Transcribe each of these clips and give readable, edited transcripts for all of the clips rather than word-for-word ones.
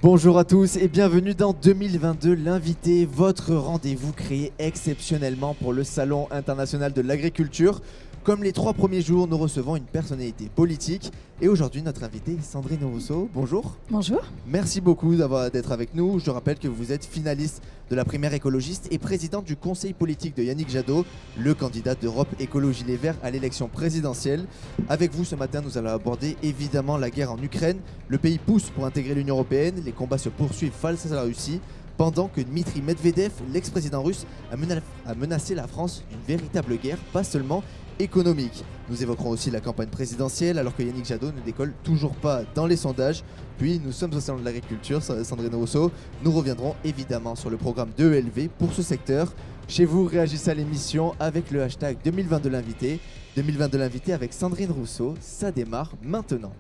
Bonjour à tous et bienvenue dans 2022, l'invité, votre rendez-vous créé exceptionnellement pour le Salon international de l'agriculture. Comme les 3 premiers jours, nous recevons une personnalité politique et aujourd'hui notre invitée Sandrine Rousseau. Bonjour. Bonjour. Merci beaucoup d'être avec nous. Je rappelle que vous êtes finaliste de la primaire écologiste et présidente du conseil politique de Yannick Jadot, le candidat d'Europe Écologie Les Verts à l'élection présidentielle. Avec vous ce matin, nous allons aborder évidemment la guerre en Ukraine. Le pays pousse pour intégrer l'Union européenne. Les combats se poursuivent face à la Russie. Pendant que Dmitri Medvedev, l'ex-président russe, a menacé la France d'une véritable guerre, pas seulement économique. Nous évoquerons aussi la campagne présidentielle alors que Yannick Jadot ne décolle toujours pas dans les sondages. Puis nous sommes au salon de l'agriculture, Sandrine Rousseau. Nous reviendrons évidemment sur le programme de ELV pour ce secteur. Chez vous, réagissez à l'émission avec le hashtag 2022 l'invité. 2022 l'invité avec Sandrine Rousseau, ça démarre maintenant.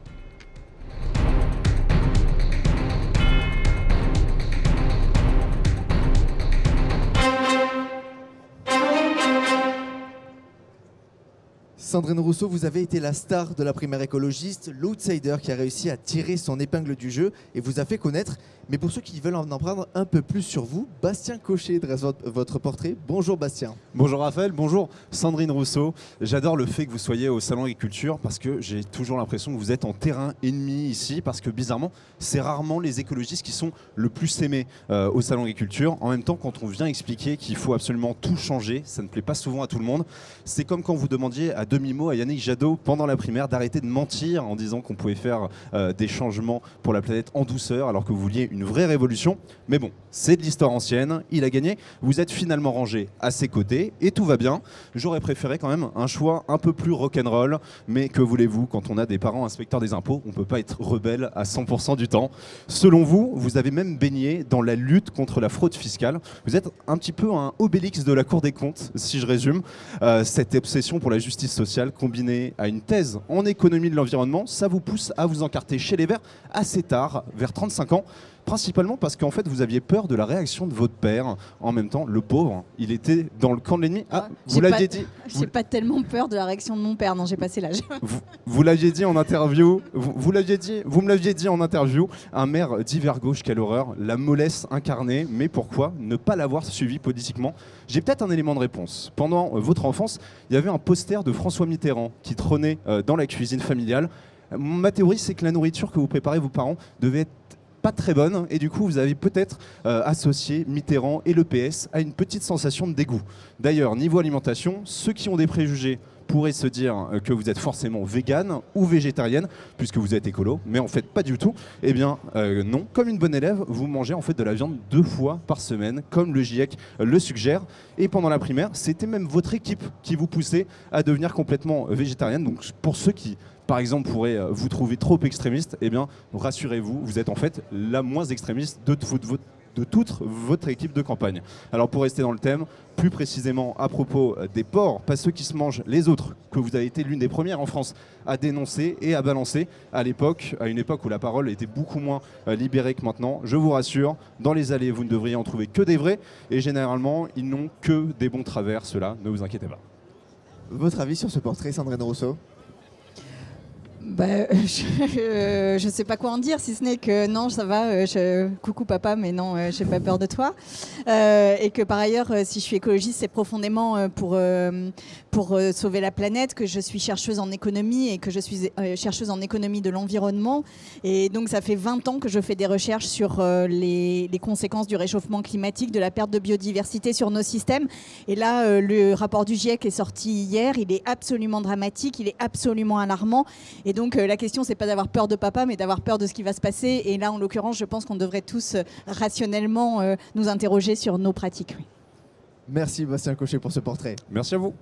Sandrine Rousseau, vous avez été la star de la primaire écologiste, l'outsider qui a réussi à tirer son épingle du jeu et vous a fait connaître. Mais pour ceux qui veulent en apprendre un peu plus sur vous, Bastien Cochet dresse votre portrait. Bonjour Bastien. Bonjour Raphaël, bonjour Sandrine Rousseau. J'adore le fait que vous soyez au Salon Agriculture parce que j'ai toujours l'impression que vous êtes en terrain ennemi ici parce que bizarrement, c'est rarement les écologistes qui sont le plus aimés au Salon Agriculture. En même temps, quand on vient expliquer qu'il faut absolument tout changer, ça ne plaît pas souvent à tout le monde. C'est comme quand vous demandiez à demi-mot à Yannick Jadot pendant la primaire d'arrêter de mentir en disant qu'on pouvait faire des changements pour la planète en douceur alors que vous vouliez une vraie révolution. Mais bon, c'est de l'histoire ancienne, il a gagné, vous êtes finalement rangé à ses côtés et tout va bien. J'aurais préféré quand même un choix un peu plus rock'n'roll, mais que voulez-vous, quand on a des parents inspecteurs des impôts, on ne peut pas être rebelle à 100% du temps. Selon vous, vous avez même baigné dans la lutte contre la fraude fiscale. Vous êtes un petit peu un Obélix de la Cour des comptes, si je résume. Cette obsession pour la justice sociale combinée à une thèse en économie de l'environnement, ça vous pousse à vous encarter chez les Verts assez tard, vers 35 ans. Principalement parce qu'en fait vous aviez peur de la réaction de votre père. En même temps, le pauvre, il était dans le camp de l'ennemi. Ah, vous l'aviez dit. J'ai pas tellement peur de la réaction de mon père, non, j'ai passé l'âge. Vous l'aviez dit en interview. Vous me l'aviez dit en interview. Un maire d'hiver gauche, quelle horreur. La mollesse incarnée. Mais pourquoi ne pas l'avoir suivi politiquement? J'ai peut-être un élément de réponse. Pendant votre enfance, il y avait un poster de François Mitterrand qui trônait dans la cuisine familiale. Ma théorie, c'est que la nourriture que vous préparez vos parents devait être pas très bonne et du coup vous avez peut-être associé Mitterrand et le PS à une petite sensation de dégoût. D'ailleurs, niveau alimentation, ceux qui ont des préjugés pourraient se dire que vous êtes forcément végane ou végétarienne puisque vous êtes écolo, mais en fait pas du tout. Eh bien non, comme une bonne élève, vous mangez en fait de la viande 2 fois par semaine, comme le GIEC le suggère. Et pendant la primaire, c'était même votre équipe qui vous poussait à devenir complètement végétarienne. Donc pour ceux qui par exemple, pourrait vous trouver trop extrémiste, eh bien, rassurez-vous, vous êtes en fait la moins extrémiste de toute votre équipe de campagne. Alors, pour rester dans le thème, plus précisément à propos des porcs, pas ceux qui se mangent les autres, que vous avez été l'une des premières en France à dénoncer et à balancer à une époque où la parole était beaucoup moins libérée que maintenant. Je vous rassure, dans les allées, vous ne devriez en trouver que des vrais, et généralement, ils n'ont que des bons travers, ceux-là, ne vous inquiétez pas. Votre avis sur ce portrait, Sandrine Rousseau? Je ne sais pas quoi en dire, si ce n'est que non, ça va, coucou papa, mais non, j'ai pas peur de toi. Et que par ailleurs, si je suis écologiste, c'est profondément pour sauver la planète, que je suis chercheuse en économie et que je suis chercheuse en économie de l'environnement. Et donc ça fait 20 ans que je fais des recherches sur les conséquences du réchauffement climatique, de la perte de biodiversité sur nos systèmes. Et là, le rapport du GIEC est sorti hier, il est absolument dramatique, il est absolument alarmant. Et donc la question, c'est pas d'avoir peur de papa, mais d'avoir peur de ce qui va se passer. Et là, en l'occurrence, je pense qu'on devrait tous rationnellement nous interroger sur nos pratiques. Oui. Merci Bastien Cochet pour ce portrait. Merci à vous.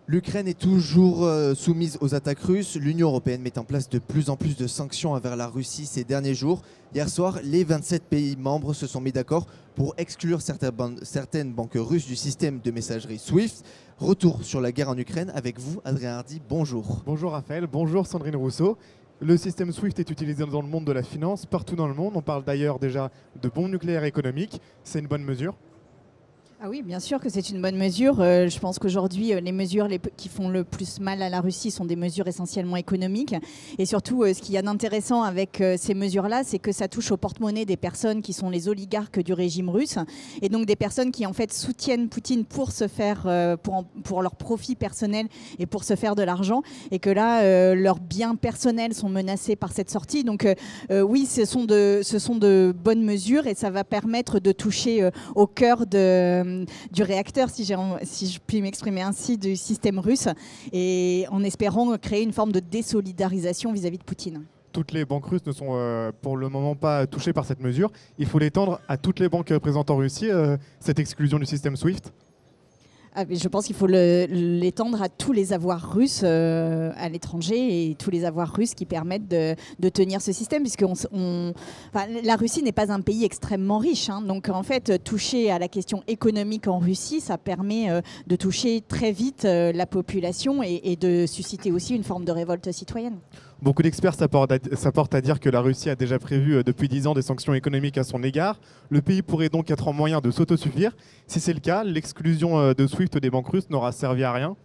L'Ukraine est toujours soumise aux attaques russes. L'Union européenne met en place de plus en plus de sanctions envers la Russie ces derniers jours. Hier soir, les 27 pays membres se sont mis d'accord pour exclure certaines banques russes du système de messagerie SWIFT. Retour sur la guerre en Ukraine avec vous, Adrien Hardy. Bonjour. Bonjour Raphaël, bonjour Sandrine Rousseau. Le système SWIFT est utilisé dans le monde de la finance, partout dans le monde. On parle d'ailleurs déjà de bombes nucléaires économiques. C'est une bonne mesure? Ah oui, bien sûr que c'est une bonne mesure. Je pense qu'aujourd'hui, les mesures qui font le plus mal à la Russie sont des mesures essentiellement économiques. Et surtout, ce qu'il y a d'intéressant avec ces mesures-là, c'est que ça touche au porte-monnaie des personnes qui sont les oligarques du régime russe. Et donc des personnes qui, en fait, soutiennent Poutine pour se faire, pour leur profit personnel et pour se faire de l'argent. Et que là, leurs biens personnels sont menacés par cette sortie. Donc oui, ce sont de bonnes mesures et ça va permettre de toucher au cœur du réacteur, si je puis m'exprimer ainsi, du système russe, et en espérant créer une forme de désolidarisation vis-à-vis de Poutine. Toutes les banques russes ne sont pour le moment pas touchées par cette mesure. Il faut l'étendre à toutes les banques présentes en Russie, cette exclusion du système SWIFT. Ah, mais je pense qu'il faut l'étendre à tous les avoirs russes à l'étranger et tous les avoirs russes qui permettent de tenir ce système, puisque la Russie n'est pas un pays extrêmement riche. Hein, donc en fait, toucher à la question économique en Russie, ça permet de toucher très vite la population et de susciter aussi une forme de révolte citoyenne. Beaucoup d'experts s'apportent à dire que la Russie a déjà prévu depuis 10 ans des sanctions économiques à son égard. Le pays pourrait donc être en moyen de s'autosuffire. Si c'est le cas, l'exclusion de SWIFT des banques russes n'aura servi à rien.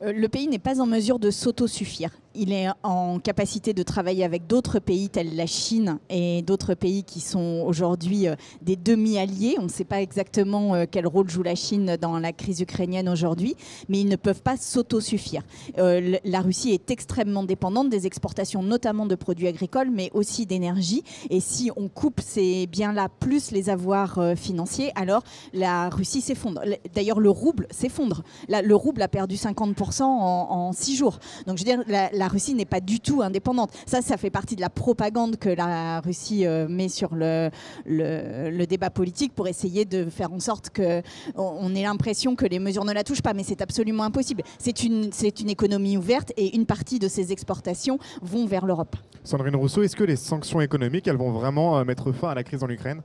Le pays n'est pas en mesure de s'autosuffire. Il est en capacité de travailler avec d'autres pays tels la Chine et d'autres pays qui sont aujourd'hui des demi-alliés. On ne sait pas exactement quel rôle joue la Chine dans la crise ukrainienne aujourd'hui, mais ils ne peuvent pas s'autosuffire. La Russie est extrêmement dépendante des exportations, notamment de produits agricoles, mais aussi d'énergie. Et si on coupe ces biens-là plus les avoirs financiers, alors la Russie s'effondre. D'ailleurs, le rouble s'effondre. Le rouble a perdu 50% en 6 jours. Donc je veux dire, la Russie n'est pas du tout indépendante. Ça fait partie de la propagande que la Russie met sur le débat politique pour essayer de faire en sorte qu'on ait l'impression que les mesures ne la touchent pas. Mais c'est absolument impossible. C'est une économie ouverte et une partie de ses exportations vont vers l'Europe. Sandrine Rousseau, est-ce que les sanctions économiques, elles vont vraiment mettre fin à la crise en Ukraine ?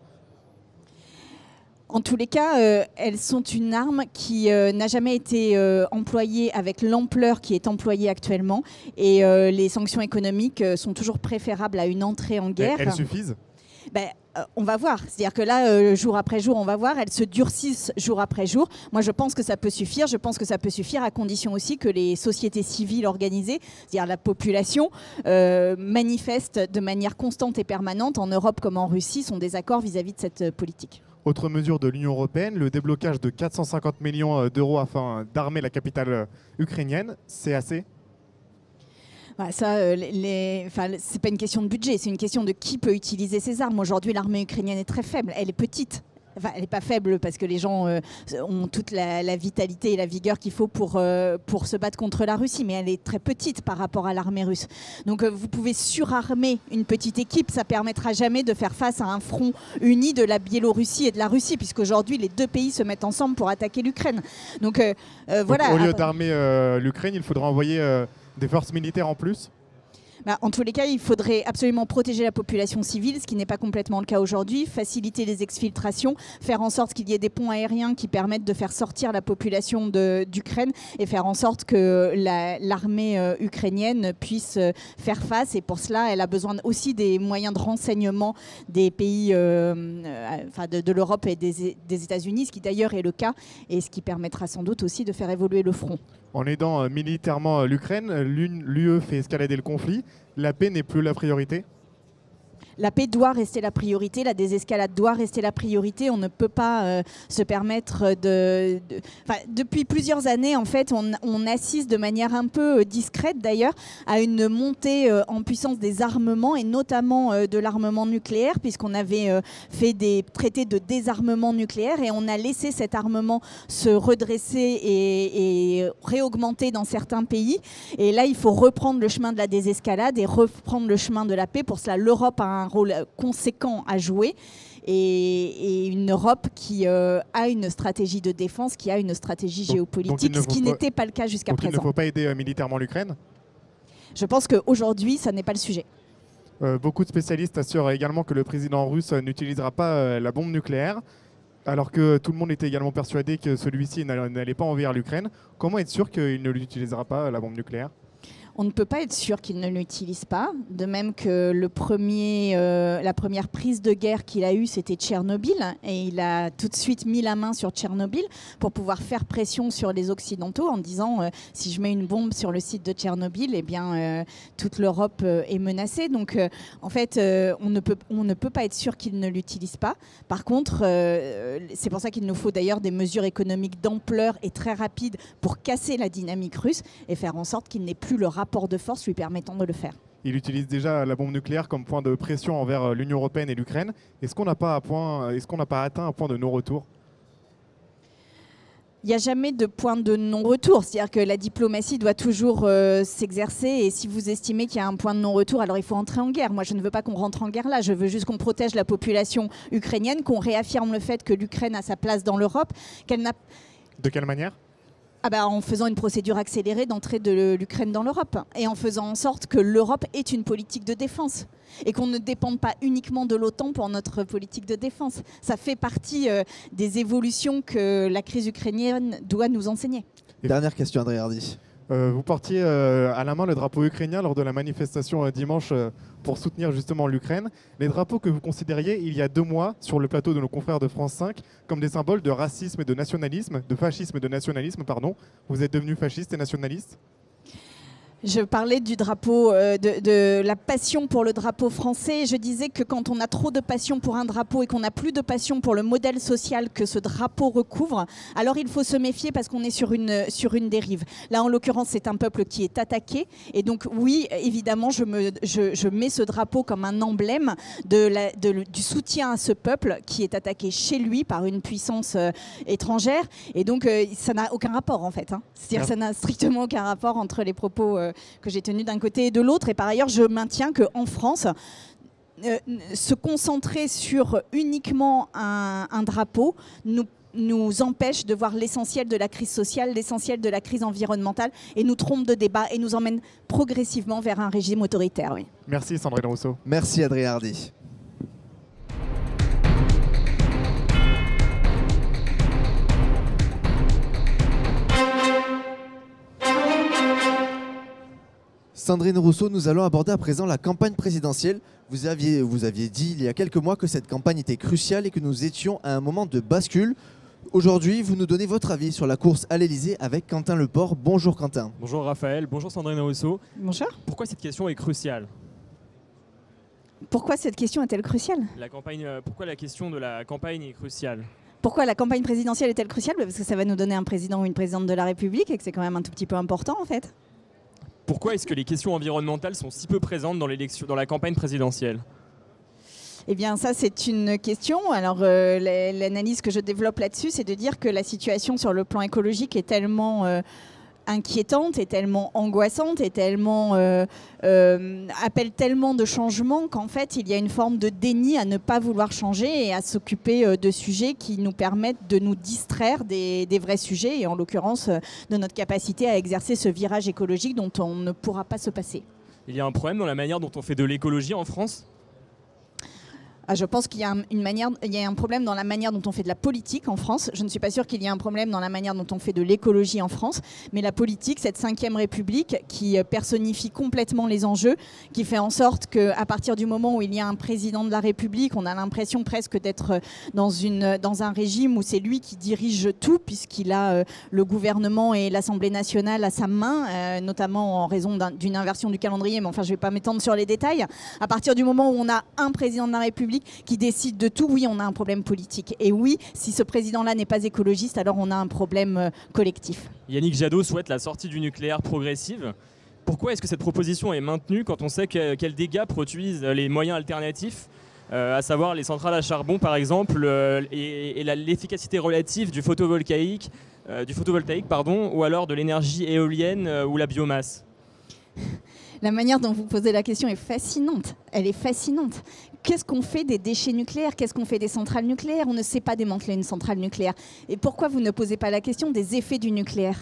En tous les cas, elles sont une arme qui n'a jamais été employée avec l'ampleur qui est employée actuellement. Et les sanctions économiques sont toujours préférables à une entrée en guerre. Elles suffisent ? On va voir. C'est-à-dire que là, jour après jour, on va voir. Elles se durcissent jour après jour. Moi, je pense que ça peut suffire. Je pense que ça peut suffire à condition aussi que les sociétés civiles organisées, c'est-à-dire la population, manifestent de manière constante et permanente en Europe comme en Russie son désaccord vis-à-vis de cette politique. Autre mesure de l'Union européenne, le déblocage de 450 millions d'euros afin d'armer la capitale ukrainienne, c'est assez ? Ça, c'est pas une question de budget, c'est une question de qui peut utiliser ces armes. Aujourd'hui, l'armée ukrainienne est très faible, elle est petite. Enfin, elle n'est pas faible parce que les gens ont toute la vitalité et la vigueur qu'il faut pour se battre contre la Russie, mais elle est très petite par rapport à l'armée russe. Donc vous pouvez surarmer une petite équipe, ça permettra jamais de faire face à un front uni de la Biélorussie et de la Russie, puisqu'aujourd'hui les deux pays se mettent ensemble pour attaquer l'Ukraine. Donc voilà. Donc, au lieu d'armer l'Ukraine, il faudra envoyer des forces militaires en plus ? En tous les cas, il faudrait absolument protéger la population civile, ce qui n'est pas complètement le cas aujourd'hui, faciliter les exfiltrations, faire en sorte qu'il y ait des ponts aériens qui permettent de faire sortir la population d'Ukraine et faire en sorte que l'armée ukrainienne puisse faire face. Et pour cela, elle a besoin aussi des moyens de renseignement des pays de l'Europe et des États-Unis, ce qui d'ailleurs est le cas et ce qui permettra sans doute aussi de faire évoluer le front. En aidant militairement l'Ukraine, l'UE fait escalader le conflit. La paix n'est plus la priorité ? La paix doit rester la priorité, la désescalade doit rester la priorité. On ne peut pas se permettre depuis plusieurs années, en fait, on assiste de manière un peu discrète d'ailleurs à une montée en puissance des armements et notamment de l'armement nucléaire, puisqu'on avait fait des traités de désarmement nucléaire et on a laissé cet armement se redresser et réaugmenter dans certains pays. Et là, il faut reprendre le chemin de la désescalade et reprendre le chemin de la paix. Pour cela, l'Europe a un rôle conséquent à jouer et une Europe qui a une stratégie de défense, qui a une stratégie géopolitique, ce qui n'était pas le cas jusqu'à présent. Donc il ne faut pas aider militairement l'Ukraine ? Je pense qu'aujourd'hui, ça n'est pas le sujet. Beaucoup de spécialistes assurent également que le président russe n'utilisera pas la bombe nucléaire, alors que tout le monde était également persuadé que celui-ci n'allait pas envahir l'Ukraine. Comment être sûr qu'il ne l'utilisera pas, la bombe nucléaire ? On ne peut pas être sûr qu'il ne l'utilise pas, de même que la première prise de guerre qu'il a eue, c'était Tchernobyl, et il a tout de suite mis la main sur Tchernobyl pour pouvoir faire pression sur les Occidentaux en disant si je mets une bombe sur le site de Tchernobyl, eh bien, toute l'Europe est menacée. Donc en fait, on ne peut pas être sûr qu'il ne l'utilise pas. Par contre, c'est pour ça qu'il nous faut d'ailleurs des mesures économiques d'ampleur et très rapides pour casser la dynamique russe et faire en sorte qu'il n'ait plus le rapport de force lui permettant de le faire. Il utilise déjà la bombe nucléaire comme point de pression envers l'Union européenne et l'Ukraine. Est-ce qu'on n'a pas atteint un point de non-retour ? Il n'y a jamais de point de non-retour, c'est-à-dire que la diplomatie doit toujours s'exercer, et si vous estimez qu'il y a un point de non-retour, alors il faut entrer en guerre. Moi, je ne veux pas qu'on rentre en guerre là, je veux juste qu'on protège la population ukrainienne, qu'on réaffirme le fait que l'Ukraine a sa place dans l'Europe, qu'elle n'a... De quelle manière ? En faisant une procédure accélérée d'entrée de l'Ukraine dans l'Europe et en faisant en sorte que l'Europe ait une politique de défense et qu'on ne dépende pas uniquement de l'OTAN pour notre politique de défense. Ça fait partie des évolutions que la crise ukrainienne doit nous enseigner. Dernière question, André Hardy. Vous portiez à la main le drapeau ukrainien lors de la manifestation dimanche pour soutenir justement l'Ukraine. Les drapeaux que vous considériez il y a 2 mois sur le plateau de nos confrères de France 5 comme des symboles de racisme et de nationalisme, de fascisme et de nationalisme, pardon. Vous êtes devenu fasciste et nationaliste ? Je parlais du drapeau, de la passion pour le drapeau français. Je disais que quand on a trop de passion pour un drapeau et qu'on n'a plus de passion pour le modèle social que ce drapeau recouvre, alors il faut se méfier parce qu'on est sur une dérive. Là, en l'occurrence, c'est un peuple qui est attaqué. Et donc, oui, évidemment, je mets ce drapeau comme un emblème du soutien à ce peuple qui est attaqué chez lui par une puissance étrangère. Et donc, ça n'a aucun rapport, en fait. C'est-à-dire que ça n'a strictement aucun rapport entre les propos que j'ai tenu d'un côté et de l'autre. Et par ailleurs, je maintiens qu'en France, se concentrer sur uniquement un drapeau nous empêche de voir l'essentiel de la crise sociale, l'essentiel de la crise environnementale, et nous trompe de débat et nous emmène progressivement vers un régime autoritaire. Oui. Merci Sandrine Rousseau. Merci Adrien Hardy. Sandrine Rousseau, nous allons aborder à présent la campagne présidentielle. Vous aviez dit il y a quelques mois que cette campagne était cruciale et que nous étions à un moment de bascule. Aujourd'hui, vous nous donnez votre avis sur la course à l'Elysée avec Quentin Leport. Bonjour Quentin. Bonjour Raphaël, bonjour Sandrine Rousseau. Bonjour. Pourquoi cette question est cruciale ? Pourquoi cette question est-elle cruciale ? Pourquoi la question de la campagne est cruciale ? Pourquoi la campagne présidentielle est-elle cruciale ? Parce que ça va nous donner un président ou une présidente de la République et que c'est quand même un tout petit peu important en fait. Pourquoi est-ce que les questions environnementales sont si peu présentes dans la campagne présidentielle ? Eh bien, ça, c'est une question. Alors, l'analyse que je développe là-dessus, c'est de dire que la situation sur le plan écologique est tellement inquiétante, est tellement angoissante, est tellement appelle tellement de changements qu'en fait, il y a une forme de déni à ne pas vouloir changer et à s'occuper de sujets qui nous permettent de nous distraire des vrais sujets et en l'occurrence de notre capacité à exercer ce virage écologique dont on ne pourra pas se passer. Il y a un problème dans la manière dont on fait de l'écologie en France ? Je pense qu'il y a un problème dans la manière dont on fait de la politique en France. Je ne suis pas sûre qu'il y ait un problème dans la manière dont on fait de l'écologie en France. Mais la politique, cette 5e République qui personnifie complètement les enjeux, qui fait en sorte qu'à partir du moment où il y a un président de la République, on a l'impression presque d'être dans un régime où c'est lui qui dirige tout, puisqu'il a le gouvernement et l'Assemblée nationale à sa main, notamment en raison d'une inversion du calendrier. Mais enfin, je ne vais pas m'étendre sur les détails. À partir du moment où on a un président de la République qui décide de tout, oui, on a un problème politique. Et oui, si ce président-là n'est pas écologiste, alors on a un problème collectif. Yannick Jadot souhaite la sortie du nucléaire progressive. Pourquoi est-ce que cette proposition est maintenue quand on sait quels dégâts produisent les moyens alternatifs, à savoir les centrales à charbon par exemple, et l'efficacité relative du photovoltaïque, ou alors de l'énergie éolienne ou la biomasse ? La manière dont vous posez la question est fascinante. Elle est fascinante. Qu'est-ce qu'on fait des déchets nucléaires ? Qu'est-ce qu'on fait des centrales nucléaires ? On ne sait pas démanteler une centrale nucléaire. Et pourquoi vous ne posez pas la question des effets du nucléaire ?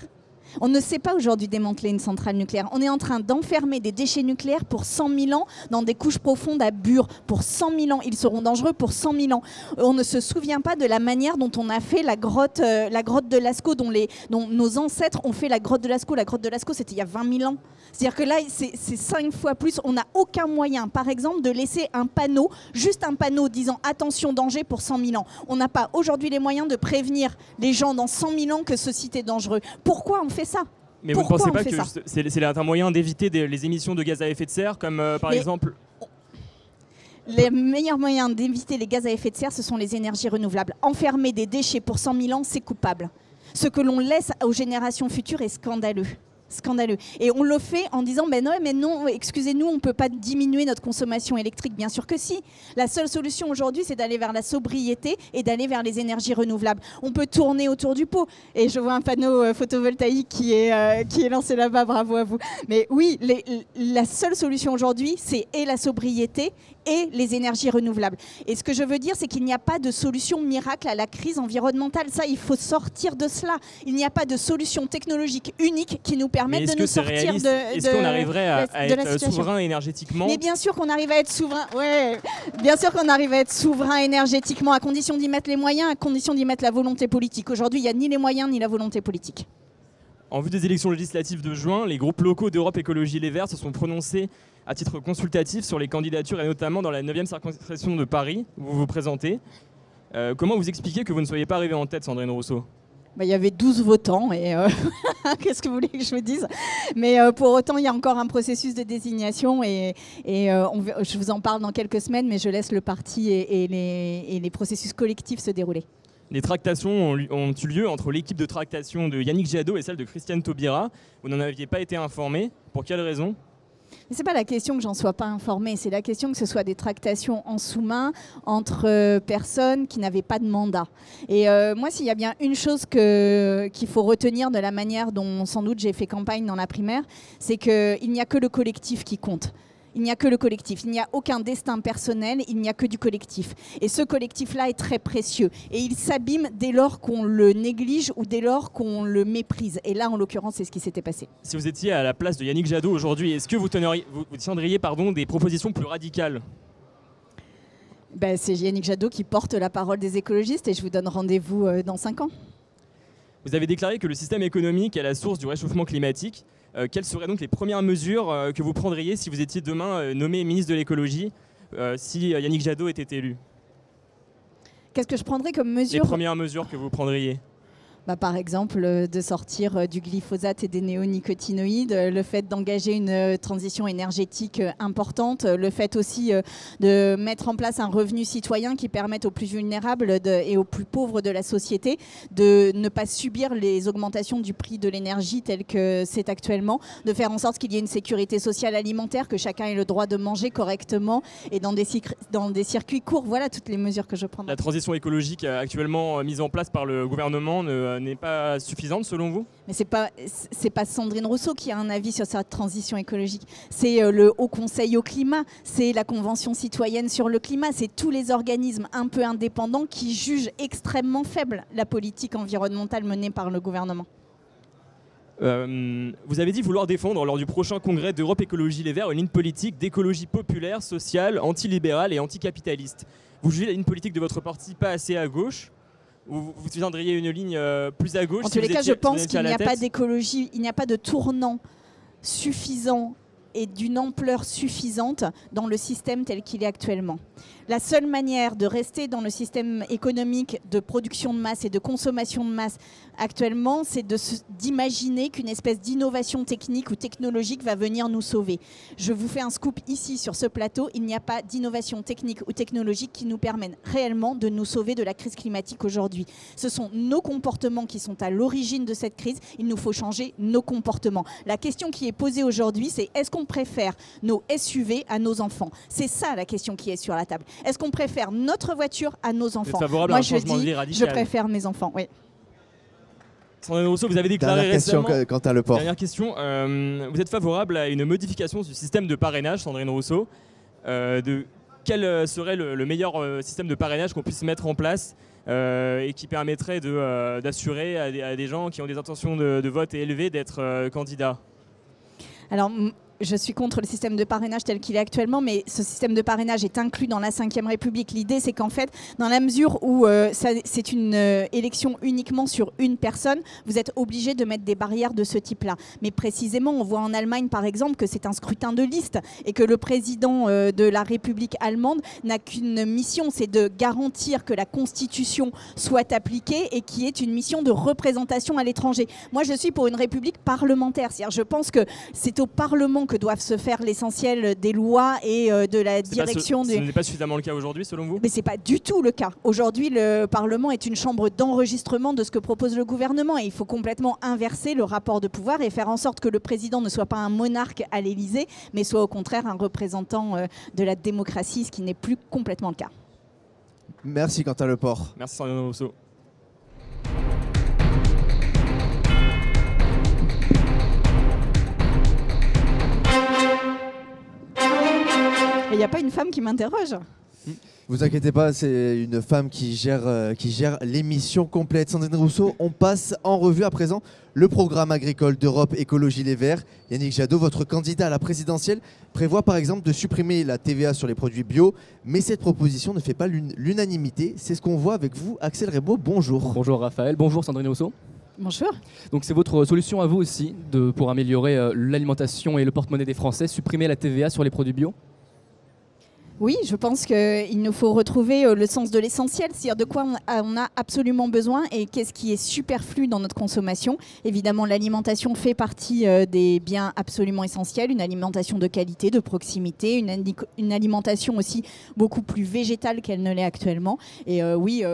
On ne sait pas aujourd'hui démanteler une centrale nucléaire. On est en train d'enfermer des déchets nucléaires pour 100 000 ans dans des couches profondes à Bure. Pour 100 000 ans. Ils seront dangereux pour 100 000 ans. On ne se souvient pas de la manière dont on a fait la grotte de Lascaux, dont nos ancêtres ont fait la grotte de Lascaux. La grotte de Lascaux, c'était il y a 20 000 ans. C'est-à-dire que là, c'est 5 fois plus. On n'a aucun moyen, par exemple, de laisser un panneau, juste un panneau disant « Attention, danger pour 100 000 ans ». On n'a pas aujourd'hui les moyens de prévenir les gens dans 100 000 ans que ce site est dangereux. Pourquoi on fait ça ? Mais vous ne pensez pas que c'est un moyen d'éviter les émissions de gaz à effet de serre, comme par exemple... Les meilleurs moyens d'éviter les gaz à effet de serre, ce sont les énergies renouvelables. Enfermer des déchets pour 100 000 ans, c'est coupable. Ce que l'on laisse aux générations futures est scandaleux. Scandaleux. Et on le fait en disant mais non, excusez-nous, on ne peut pas diminuer notre consommation électrique. Bien sûr que si. La seule solution aujourd'hui, c'est d'aller vers la sobriété et d'aller vers les énergies renouvelables. On peut tourner autour du pot. Et je vois un panneau photovoltaïque qui est lancé là-bas, bravo à vous. Mais oui, la seule solution aujourd'hui, c'est et la sobriété et les énergies renouvelables. Et ce que je veux dire, c'est qu'il n'y a pas de solution miracle à la crise environnementale. Ça, il faut sortir de cela. Il n'y a pas de solution technologique unique qui nous permette de nous sortir de Est-ce qu'on arriverait à être souverain énergétiquement ? Mais bien sûr qu'on arrive à être souverain. Ouais, bien sûr qu'on arrive à être souverain énergétiquement, à condition d'y mettre les moyens, à condition d'y mettre la volonté politique. Aujourd'hui, il n'y a ni les moyens ni la volonté politique. En vue des élections législatives de juin, les groupes locaux d'Europe Écologie Les Verts se sont prononcés à titre consultatif sur les candidatures et notamment dans la 9e circonscription de Paris où vous vous présentez. Comment vous expliquez que vous ne soyez pas arrivé en tête, Sandrine Rousseau ? Il y avait 12 votants et qu'est-ce que vous voulez que je vous dise ? Mais pour autant, il y a encore un processus de désignation et je vous en parle dans quelques semaines, mais je laisse le parti et les processus collectifs se dérouler. Les tractations ont eu lieu entre l'équipe de tractation de Yannick Jadot et celle de Christiane Taubira. Vous n'en aviez pas été informé. Pour quelle raison ? Ce n'est pas la question que j'en sois pas informée, c'est la question que ce soit des tractations en sous-main entre personnes qui n'avaient pas de mandat. Et moi, s'il y a bien une chose qu'il faut retenir de la manière dont sans doute j'ai fait campagne dans la primaire, c'est qu'il n'y a que le collectif qui compte. Il n'y a que le collectif, il n'y a aucun destin personnel, il n'y a que du collectif. Et ce collectif-là est très précieux. Et il s'abîme dès lors qu'on le néglige ou dès lors qu'on le méprise. Et là, en l'occurrence, c'est ce qui s'était passé. Si vous étiez à la place de Yannick Jadot aujourd'hui, est-ce que vous tiendriez des propositions plus radicales ? C'est Yannick Jadot qui porte la parole des écologistes et je vous donne rendez-vous dans 5 ans. Vous avez déclaré que le système économique est la source du réchauffement climatique. Quelles seraient donc les premières mesures que vous prendriez si vous étiez demain nommé ministre de l'écologie, si Yannick Jadot était élu ? Qu'est-ce que je prendrais comme mesure ? Les premières mesures que vous prendriez ? Par exemple, de sortir du glyphosate et des néonicotinoïdes, le fait d'engager une transition énergétique importante, le fait aussi de mettre en place un revenu citoyen qui permette aux plus vulnérables et aux plus pauvres de la société de ne pas subir les augmentations du prix de l'énergie tel que c'est actuellement, de faire en sorte qu'il y ait une sécurité sociale alimentaire, que chacun ait le droit de manger correctement et dans des circuits courts. Voilà toutes les mesures que je prendrai. La transition écologique actuellement mise en place par le gouvernement n'est pas suffisante selon vous ? Mais c'est pas Sandrine Rousseau qui a un avis sur cette transition écologique. C'est le Haut Conseil au climat, c'est la Convention citoyenne sur le climat, c'est tous les organismes un peu indépendants qui jugent extrêmement faible la politique environnementale menée par le gouvernement. Vous avez dit vouloir défendre lors du prochain congrès d'Europe Écologie Les Verts une ligne politique d'écologie populaire, sociale, antilibérale et anticapitaliste. Vous jugez la ligne politique de votre parti pas assez à gauche ? Ou vous tiendriez une ligne plus à gauche ? En tous les cas, je pense qu'il n'y a pas d'écologie, il n'y a pas de tournant suffisant et d'une ampleur suffisante dans le système tel qu'il est actuellement. La seule manière de rester dans le système économique de production de masse et de consommation de masse actuellement, c'est d'imaginer qu'une espèce d'innovation technique ou technologique va venir nous sauver. Je vous fais un scoop ici sur ce plateau, il n'y a pas d'innovation technique ou technologique qui nous permette réellement de nous sauver de la crise climatique aujourd'hui. Ce sont nos comportements qui sont à l'origine de cette crise, il nous faut changer nos comportements. La question qui est posée aujourd'hui, c'est est-ce qu'on préfère nos SUV à nos enfants ? C'est ça la question qui est sur la table. Est-ce qu'on préfère notre voiture à nos enfants ? Moi, je dis, je préfère mes enfants, oui. Sandrine Rousseau, vous avez déclaré récemment... Quentin Leport. Dernière question. Vous êtes favorable à une modification du système de parrainage, Sandrine Rousseau. Quel serait le meilleur système de parrainage qu'on puisse mettre en place et qui permettrait d'assurer à des gens qui ont des intentions de vote élevées d'être candidats? Alors, je suis contre le système de parrainage tel qu'il est actuellement, mais ce système de parrainage est inclus dans la Ve République. L'idée, c'est qu'en fait, dans la mesure où c'est une élection uniquement sur une personne, vous êtes obligé de mettre des barrières de ce type-là. Mais précisément, on voit en Allemagne, par exemple, que c'est un scrutin de liste et que le président de la République allemande n'a qu'une mission, c'est de garantir que la Constitution soit appliquée et qui est une mission de représentation à l'étranger. Moi, je suis pour une République parlementaire. C'est-à-dire, je pense que c'est au Parlement que doivent se faire l'essentiel des lois et de la direction. Ce n'est pas suffisamment le cas aujourd'hui, selon vous? Mais ce n'est pas du tout le cas. Aujourd'hui, le Parlement est une chambre d'enregistrement de ce que propose le gouvernement et il faut complètement inverser le rapport de pouvoir et faire en sorte que le président ne soit pas un monarque à l'Élysée, mais soit au contraire un représentant de la démocratie, ce qui n'est plus complètement le cas. Merci Quentin Leport. Merci Sandrine Rousseau. Il n'y a pas une femme qui m'interroge. Vous inquiétez pas, c'est une femme qui gère l'émission complète. Sandrine Rousseau, on passe en revue à présent le programme agricole d'Europe Écologie Les Verts. Yannick Jadot, votre candidat à la présidentielle, prévoit par exemple de supprimer la TVA sur les produits bio, mais cette proposition ne fait pas l'unanimité. C'est ce qu'on voit avec vous. Axel Rebaud, bonjour. Bonjour Raphaël, bonjour Sandrine Rousseau. Bonjour. Donc c'est votre solution à vous aussi pour améliorer l'alimentation et le porte-monnaie des Français, supprimer la TVA sur les produits bio? Oui, je pense qu'il nous faut retrouver le sens de l'essentiel, c'est-à-dire de quoi on a absolument besoin et qu'est-ce qui est superflu dans notre consommation. Évidemment, l'alimentation fait partie des biens absolument essentiels, une alimentation de qualité, de proximité, une alimentation aussi beaucoup plus végétale qu'elle ne l'est actuellement. Et oui,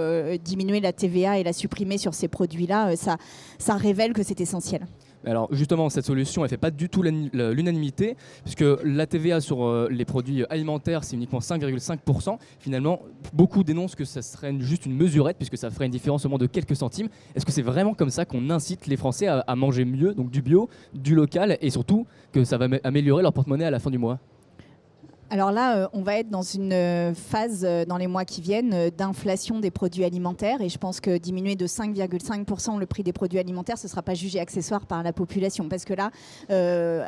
diminuer la TVA et la supprimer sur ces produits-là, ça révèle que c'est essentiel. Alors justement, cette solution, elle ne fait pas du tout l'unanimité, puisque la TVA sur les produits alimentaires, c'est uniquement 5,5%. Finalement, beaucoup dénoncent que ça serait juste une mesurette, puisque ça ferait une différence seulement de quelques centimes. Est-ce que c'est vraiment comme ça qu'on incite les Français à manger mieux, donc du bio, du local, et surtout que ça va améliorer leur porte-monnaie à la fin du mois ? Alors là, on va être dans une phase dans les mois qui viennent d'inflation des produits alimentaires et je pense que diminuer de 5,5% le prix des produits alimentaires, ce ne sera pas jugé accessoire par la population parce que là,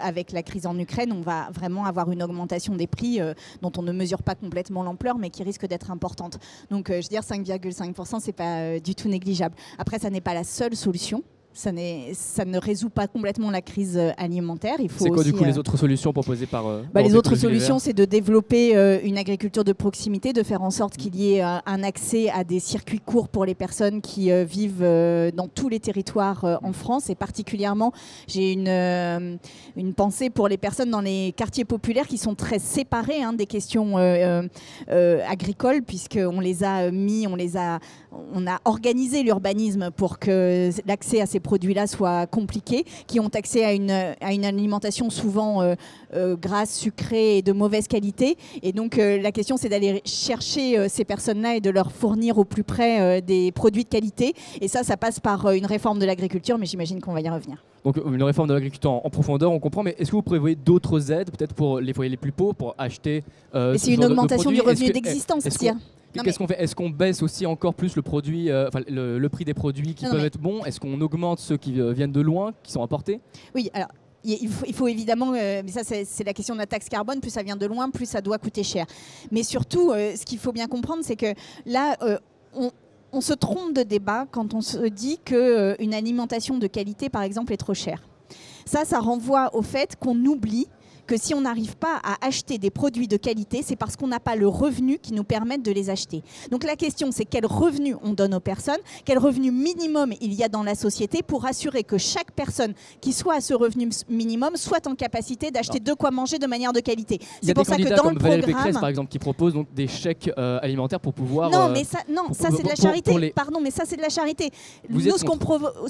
avec la crise en Ukraine, on va vraiment avoir une augmentation des prix dont on ne mesure pas complètement l'ampleur mais qui risque d'être importante. Donc je veux dire 5,5%, ce n'est pas du tout négligeable. Après, ça n'est pas la seule solution. Ça ne résout pas complètement la crise alimentaire. C'est quoi du coup les autres solutions proposées par les autres solutions, c'est de développer une agriculture de proximité, de faire en sorte qu'il y ait un accès à des circuits courts pour les personnes qui vivent dans tous les territoires en France. Et particulièrement, j'ai une pensée pour les personnes dans les quartiers populaires qui sont très séparées des questions agricoles, puisqu'on les a on a organisé l'urbanisme pour que l'accès à ces produits-là soit compliqué, qui ont accès à une alimentation souvent grasse, sucrée et de mauvaise qualité. Et donc la question, c'est d'aller chercher ces personnes-là et de leur fournir au plus près des produits de qualité. Et ça passe par une réforme de l'agriculture, mais j'imagine qu'on va y revenir. Donc une réforme de l'agriculture en profondeur, on comprend, mais est-ce que vous prévoyez d'autres aides, peut-être pour les foyers les plus pauvres, pour acheter et c'est une augmentation du revenu d'existence, Qu'est-ce qu'on fait? Est-ce qu'on baisse aussi encore plus le prix des produits qui peuvent être bons? Est-ce qu'on augmente ceux qui viennent de loin, qui sont importés? Oui, alors il faut évidemment, mais ça c'est la question de la taxe carbone, plus ça vient de loin, plus ça doit coûter cher. Mais surtout, ce qu'il faut bien comprendre, c'est que là, on se trompe de débat quand on se dit qu'une alimentation de qualité, par exemple, est trop chère. Ça renvoie au fait qu'on oublie que si on n'arrive pas à acheter des produits de qualité, c'est parce qu'on n'a pas le revenu qui nous permette de les acheter. Donc la question, c'est quel revenu on donne aux personnes, quel revenu minimum il y a dans la société pour assurer que chaque personne qui soit à ce revenu minimum soit en capacité d'acheter de quoi manger de manière de qualité. C'est pour ça que dans le programme, Pécresse, par exemple, qui propose donc des chèques alimentaires pour pouvoir. Non, mais ça, c'est de la charité. Pardon, mais ça c'est de la charité. Nous, ce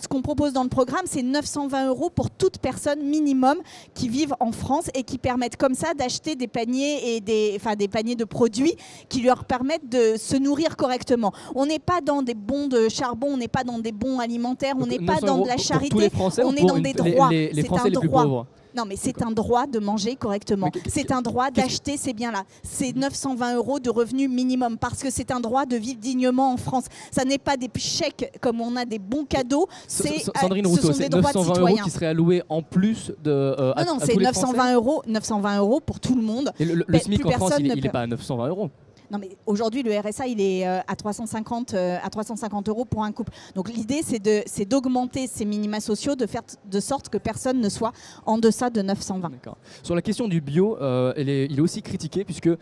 qu'on propose dans le programme, c'est 920 € pour toute personne minimum qui vive en France et qui permettent comme ça d'acheter des paniers et des paniers de produits qui leur permettent de se nourrir correctement. On n'est pas dans des bons de charbon, on n'est pas dans des bons alimentaires, on n'est pas dans de la charité, on est dans des droits. Les Français les plus pauvres. Non, mais c'est un droit de manger correctement. C'est un droit d'acheter ces biens-là. C'est 920 € de revenus minimum parce que c'est un droit de vivre dignement en France. Ça n'est pas des chèques comme on a des bons cadeaux. Sandrine Rousseau, c'est 920 € qui seraient alloués en plus de. Non, c'est 920 € pour tout le monde. Et le SMIC en France, il n'est pas à 920 €. Non, mais aujourd'hui, le RSA, il est à 350 € pour un couple. Donc l'idée, c'est d'augmenter ces minima sociaux, de faire de sorte que personne ne soit en deçà de 920. D'accord. Sur la question du bio, il est aussi critiqué puisqu'il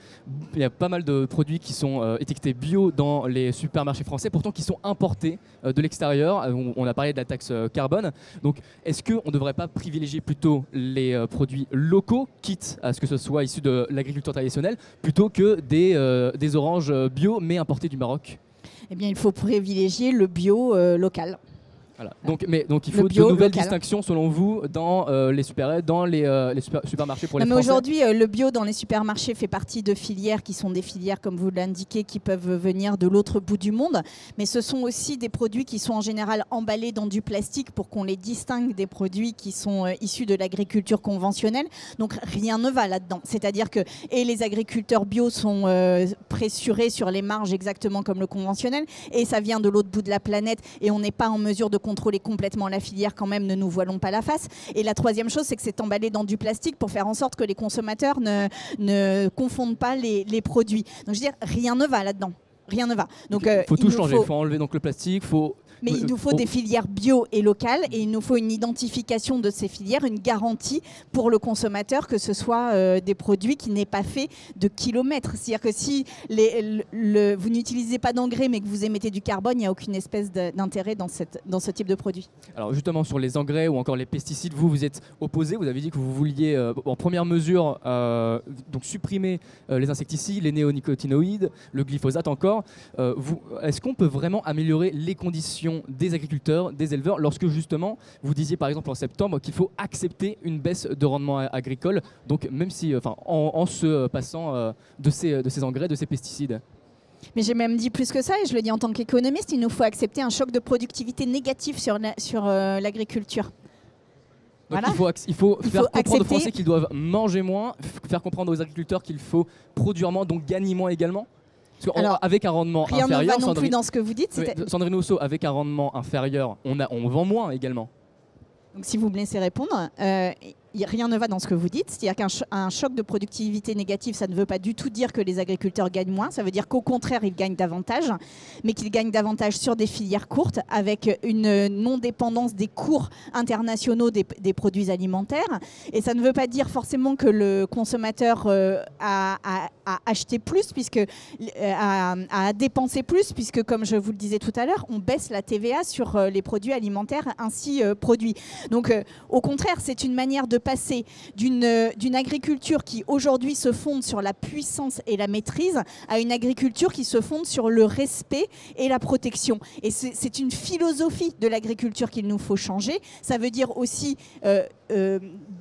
y a pas mal de produits qui sont étiquetés bio dans les supermarchés français, pourtant qui sont importés de l'extérieur. On a parlé de la taxe carbone. Donc est-ce qu'on ne devrait pas privilégier plutôt les produits locaux, quitte à ce que ce soit issu de l'agriculture traditionnelle, plutôt que des oranges bio mais importées du Maroc? Eh bien, il faut privilégier le bio local. Voilà. Donc il faut de nouvelles distinctions selon vous dans les supermarchés pour les Français. Aujourd'hui, le bio dans les supermarchés fait partie de filières qui sont des filières, comme vous l'indiquez, qui peuvent venir de l'autre bout du monde. Mais ce sont aussi des produits qui sont en général emballés dans du plastique pour qu'on les distingue des produits qui sont issus de l'agriculture conventionnelle. Donc rien ne va là-dedans. C'est-à-dire que les agriculteurs bio sont pressurés sur les marges exactement comme le conventionnel. Et ça vient de l'autre bout de la planète et on n'est pas en mesure de contrôler complètement la filière quand même, ne nous voilons pas la face. Et la troisième chose, c'est que c'est emballé dans du plastique pour faire en sorte que les consommateurs ne confondent pas les produits. Donc je veux dire, rien ne va là-dedans. Rien ne va. Donc, il faut tout changer, il faut enlever donc le plastique, Mais il nous faut des filières bio et locales et il nous faut une identification de ces filières, une garantie pour le consommateur que ce soit des produits qui n'aient pas fait de kilomètres. C'est-à-dire que si vous n'utilisez pas d'engrais mais que vous émettez du carbone, il n'y a aucune espèce d'intérêt dans ce type de produit. Alors justement sur les engrais ou encore les pesticides, vous êtes opposé, vous avez dit que vous vouliez en première mesure donc supprimer les insecticides, les néonicotinoïdes, le glyphosate encore. Est-ce qu'on peut vraiment améliorer les conditions des agriculteurs, des éleveurs, lorsque justement vous disiez par exemple en septembre qu'il faut accepter une baisse de rendement agricole, donc même si, en se passant de ces engrais, de ces pesticides? Mais j'ai même dit plus que ça, et je le dis en tant qu'économiste, il nous faut accepter un choc de productivité négatif sur l'agriculture. Donc voilà. il faut faire comprendre aux Français qu'ils doivent manger moins, faire comprendre aux agriculteurs qu'il faut produire moins, donc gagner moins également. Alors, avec un rendement rien inférieur, ne va non plus dans ce que vous dites. Sandrine Rousseau, avec un rendement inférieur, on vend moins également. Donc si vous me laissez répondre, rien ne va dans ce que vous dites. C'est-à-dire qu'un choc de productivité négative, ça ne veut pas du tout dire que les agriculteurs gagnent moins. Ça veut dire qu'au contraire, ils gagnent davantage, mais qu'ils gagnent davantage sur des filières courtes, avec une non-dépendance des cours internationaux des produits alimentaires. Et ça ne veut pas dire forcément que le consommateur a acheté plus, a dépensé plus, puisque comme je vous le disais tout à l'heure, on baisse la TVA sur les produits alimentaires ainsi produits. Donc au contraire, c'est une manière de passer d'une agriculture qui aujourd'hui se fonde sur la puissance et la maîtrise à une agriculture qui se fonde sur le respect et la protection. Et c'est une philosophie de l'agriculture qu'il nous faut changer. Ça veut dire aussi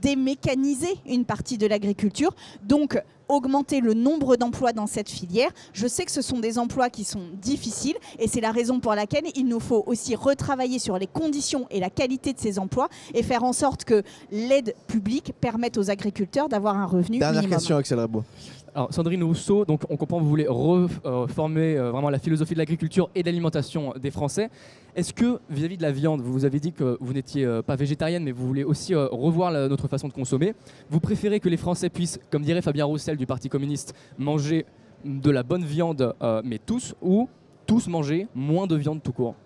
démécaniser une partie de l'agriculture, donc augmenter le nombre d'emplois dans cette filière. Je sais que ce sont des emplois qui sont difficiles et c'est la raison pour laquelle il nous faut aussi retravailler sur les conditions et la qualité de ces emplois et faire en sorte que l'aide publique permette aux agriculteurs d'avoir un revenu minimum. Dernière question, Axel Rebo. Alors, Sandrine Rousseau, donc on comprend que vous voulez reformer vraiment la philosophie de l'agriculture et de l'alimentation des Français. Est-ce que vis-à-vis de la viande, vous avez dit que vous n'étiez pas végétarienne, mais vous voulez aussi revoir notre façon de consommer. Vous préférez que les Français puissent, comme dirait Fabien Roussel du Parti communiste, manger de la bonne viande, mais tous, ou tous manger moins de viande tout court?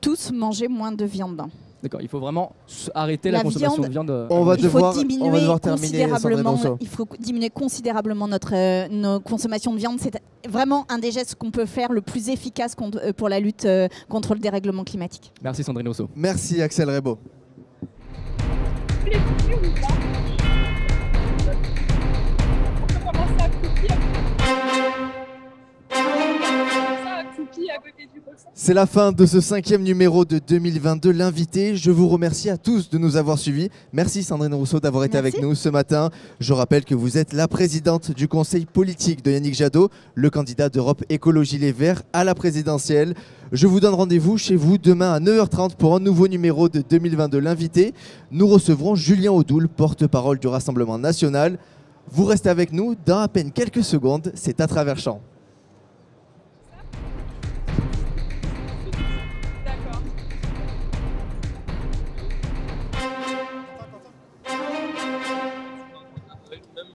Tous manger moins de viande. D'accord, il faut vraiment arrêter la consommation de viande. Il faut diminuer considérablement nos consommations de viande. C'est vraiment un des gestes qu'on peut faire le plus efficace pour la lutte contre le dérèglement climatique. Merci Sandrine Rousseau. Merci Axel Rebo. À côté du C'est la fin de ce 5e numéro de 2022, l'invité. Je vous remercie à tous de nous avoir suivis. Merci Sandrine Rousseau d'avoir été avec nous ce matin. Je rappelle que vous êtes la présidente du conseil politique de Yannick Jadot, le candidat d'Europe Écologie Les Verts à la présidentielle. Je vous donne rendez-vous chez vous demain à 9h30 pour un nouveau numéro de 2022, l'invité. Nous recevrons Julien Audoul, porte-parole du Rassemblement national. Vous restez avec nous, dans à peine quelques secondes, c'est À Travers Champs.